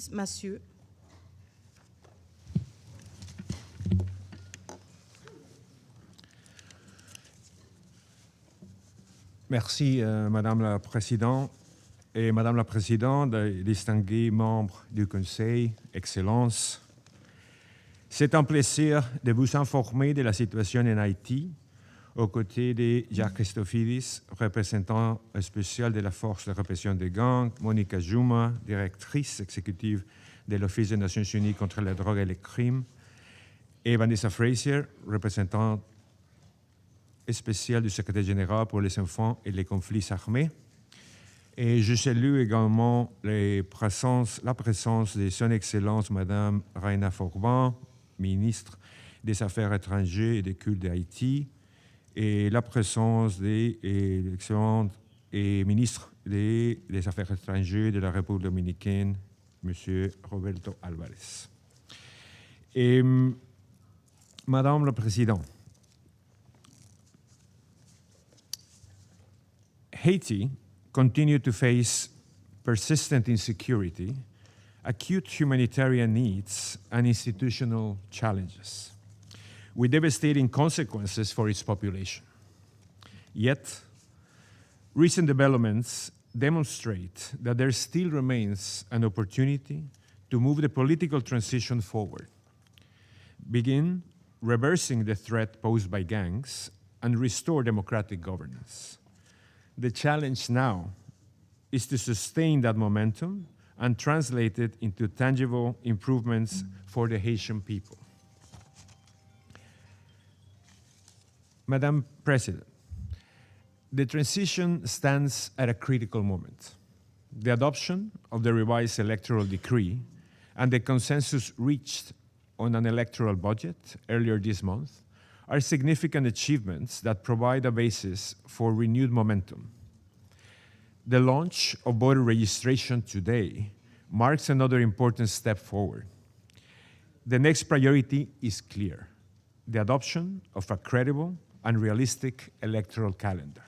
Massieu. Merci, Madame la Présidente et Madame la Présidente, distingués membres du Conseil, Excellences. C'est un plaisir de vous informer de la situation en Haïti, aux côtés de Jacques Christophilis, représentant spécial de la Force de répression des gangs, Monica Juma, directrice exécutive de l'Office des Nations Unies contre la drogue et les crimes, et Vanessa Frazier, représentante spéciale du secrétaire général pour les enfants et les conflits armés. Et je salue également la présence de Son Excellence Madame Raina Forban, ministre des Affaires étrangères et des cultes d'Haïti, et la présence de l'excellent ministre des Affaires étrangères de la République dominicaine, M. Roberto Alvarez. Et Madame la Présidente, Haiti continued to face persistent insecurity, acute humanitarian needs, and institutional challenges, with devastating consequences for its population. Yet, recent developments demonstrate that there still remains an opportunity to move the political transition forward, begin reversing the threat posed by gangs, and restore democratic governance. The challenge now is to sustain that momentum and translate it into tangible improvements for the Haitian people. Madam President, the transition stands at a critical moment. The adoption of the revised electoral decree and the consensus reached on an electoral budget earlier this month are significant achievements that provide a basis for renewed momentum. The launch of voter registration today marks another important step forward. The next priority is clear: the adoption of a credible and realistic electoral calendar.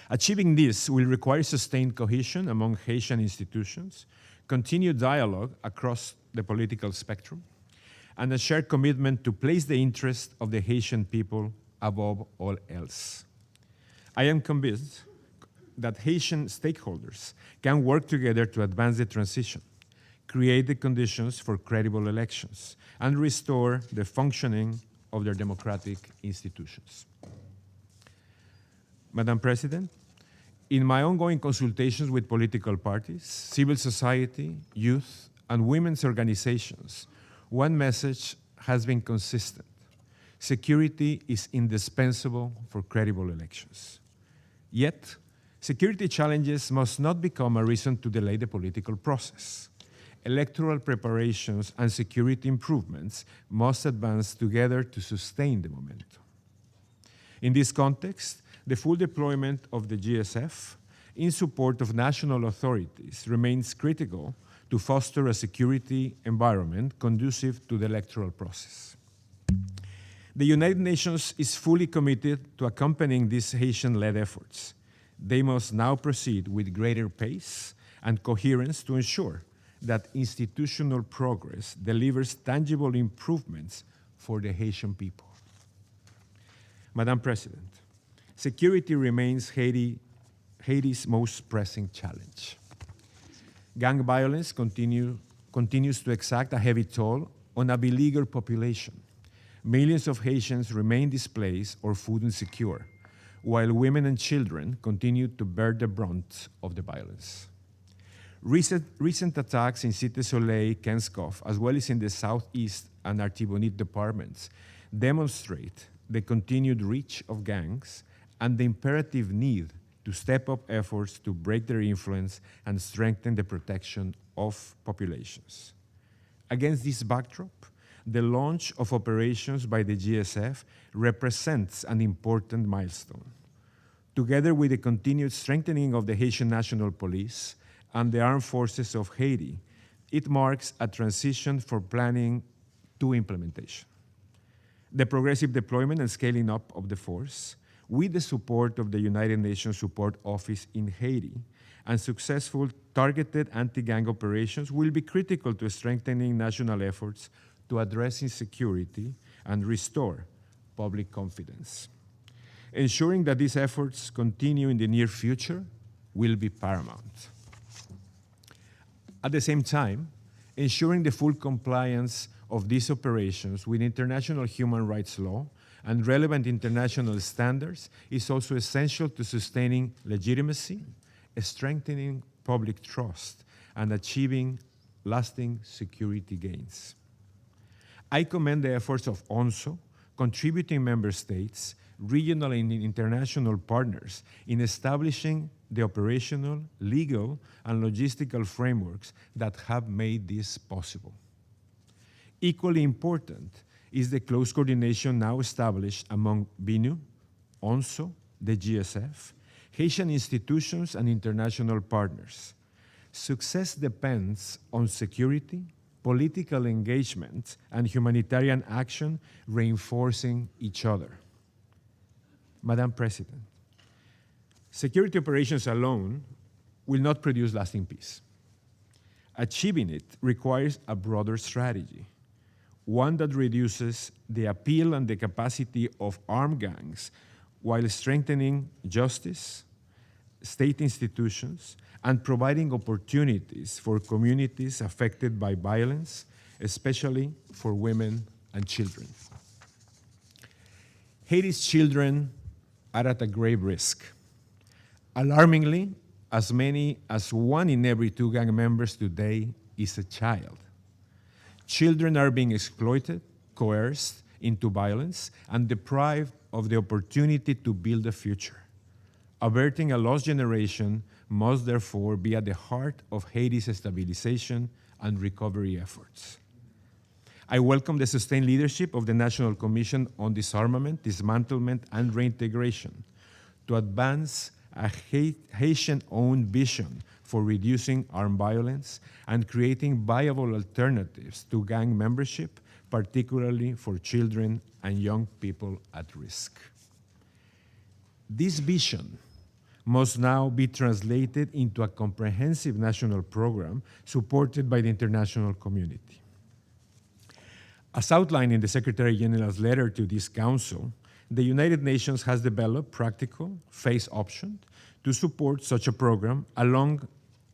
Achieving this will require sustained cohesion among Haitian institutions, continued dialogue across the political spectrum, and a shared commitment to place the interest of the Haitian people above all else. I am convinced that Haitian stakeholders can work together to advance the transition, create the conditions for credible elections, and restore the functioning of their democratic institutions. Madam President, in my ongoing consultations with political parties, civil society, youth, and women's organizations, one message has been consistent: security is indispensable for credible elections. Yet, security challenges must not become a reason to delay the political process. Electoral preparations and security improvements must advance together to sustain the momentum. In this context, the full deployment of the GSF in support of national authorities remains critical to foster a security environment conducive to the electoral process. The United Nations is fully committed to accompanying these Haitian-led efforts. They must now proceed with greater pace and coherence to ensure that institutional progress delivers tangible improvements for the Haitian people. Madam President, security remains Haiti's most pressing challenge. Gang violence continues to exact a heavy toll on a beleaguered population. Millions of Haitians remain displaced or food insecure, while women and children continue to bear the brunt of the violence. Recent attacks in Cité Soleil, Kenskoff, as well as in the Southeast and Artibonite departments, demonstrate the continued reach of gangs and the imperative need to step up efforts to break their influence and strengthen the protection of populations. Against this backdrop, the launch of operations by the GSF represents an important milestone. Together with the continued strengthening of the Haitian National Police and the Armed Forces of Haiti, it marks a transition from planning to implementation. The progressive deployment and scaling up of the force, with the support of the United Nations Support Office in Haiti and successful targeted anti-gang operations will be critical to strengthening national efforts to address insecurity and restore public confidence. Ensuring that these efforts continue in the near future will be paramount. At the same time, ensuring the full compliance of these operations with international human rights law and relevant international standards is also essential to sustaining legitimacy, strengthening public trust, and achieving lasting security gains. I commend the efforts of UNSO, contributing member states, regional and international partners in establishing the operational, legal, and logistical frameworks that have made this possible. Equally important is the close coordination now established among BINUH, UNSO, the GSF, Haitian institutions, and international partners. Success depends on security, political engagement, and humanitarian action reinforcing each other. Madam President, security operations alone will not produce lasting peace. Achieving it requires a broader strategy, one that reduces the appeal and the capacity of armed gangs while strengthening justice, state institutions, and providing opportunities for communities affected by violence, especially for women and children. Haiti's children are at a grave risk. Alarmingly, as many as 1 in every 2 gang members today is a child. Children are being exploited, coerced into violence, and deprived of the opportunity to build a future. Averting a lost generation must therefore be at the heart of Haiti's stabilization and recovery efforts. I welcome the sustained leadership of the National Commission on Disarmament, Dismantlement, and Reintegration to advance a Haitian-owned vision for reducing armed violence and creating viable alternatives to gang membership, particularly for children and young people at risk. This vision must now be translated into a comprehensive national program supported by the international community. As outlined in the Secretary General's letter to this Council, the United Nations has developed practical phase options to support such a program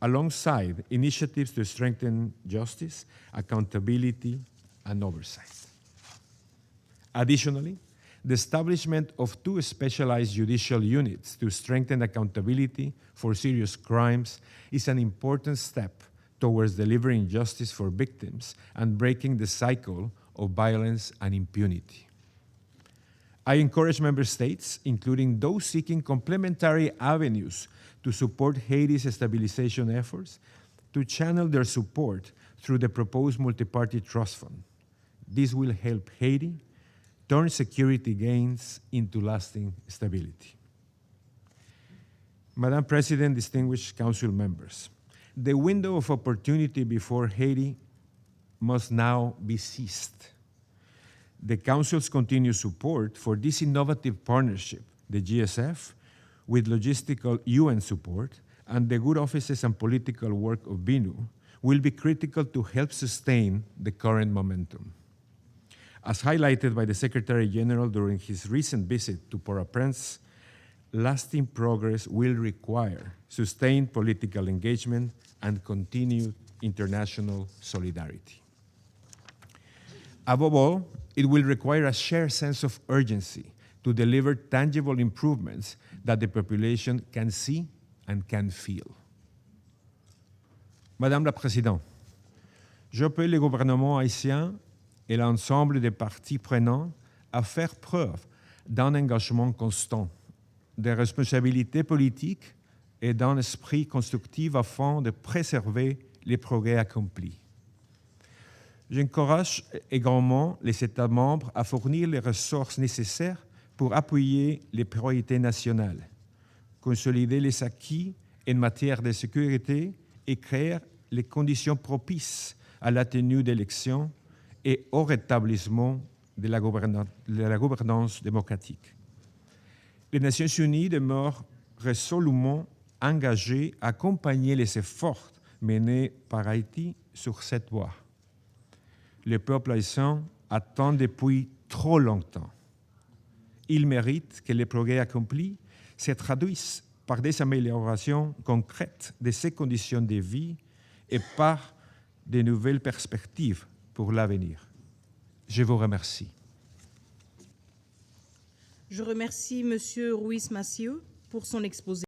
alongside initiatives to strengthen justice, accountability, and oversight. Additionally, the establishment of 2 specialized judicial units to strengthen accountability for serious crimes is an important step towards delivering justice for victims and breaking the cycle of violence and impunity. I encourage member states, including those seeking complementary avenues to support Haiti's stabilization efforts, to channel their support through the proposed multi-party trust fund. This will help Haiti turn security gains into lasting stability. Madam President, distinguished Council members, the window of opportunity before Haiti must now be seized. The Council's continued support for this innovative partnership, the GSF, with logistical UN support, and the good offices and political work of BINUH, will be critical to help sustain the current momentum. As highlighted by the Secretary General during his recent visit to Port-au-Prince, lasting progress will require sustained political engagement and continued international solidarity. Above all, it will require a shared sense of urgency to deliver tangible improvements that the population can see and can feel. Madame la Présidente, j'appelle le gouvernement haïtien et l'ensemble des parties prenantes à faire preuve d'un engagement constant, de responsabilité politique et d'un esprit constructif afin de préserver les progrès accomplis. J'encourage également les États membres à fournir les ressources nécessaires pour appuyer les priorités nationales, consolider les acquis en matière de sécurité et créer les conditions propices à la tenue d'élections et au rétablissement de la gouvernance démocratique. Les Nations Unies demeurent résolument engagées à accompagner les efforts menée par Haïti sur cette voie. Le peuple haïtien attend depuis trop longtemps. Il mérite que les progrès accomplis se traduisent par des améliorations concrètes de ses conditions de vie et par de nouvelles perspectives pour l'avenir. Je vous remercie. Je remercie M. Ruiz Massieu pour son exposé.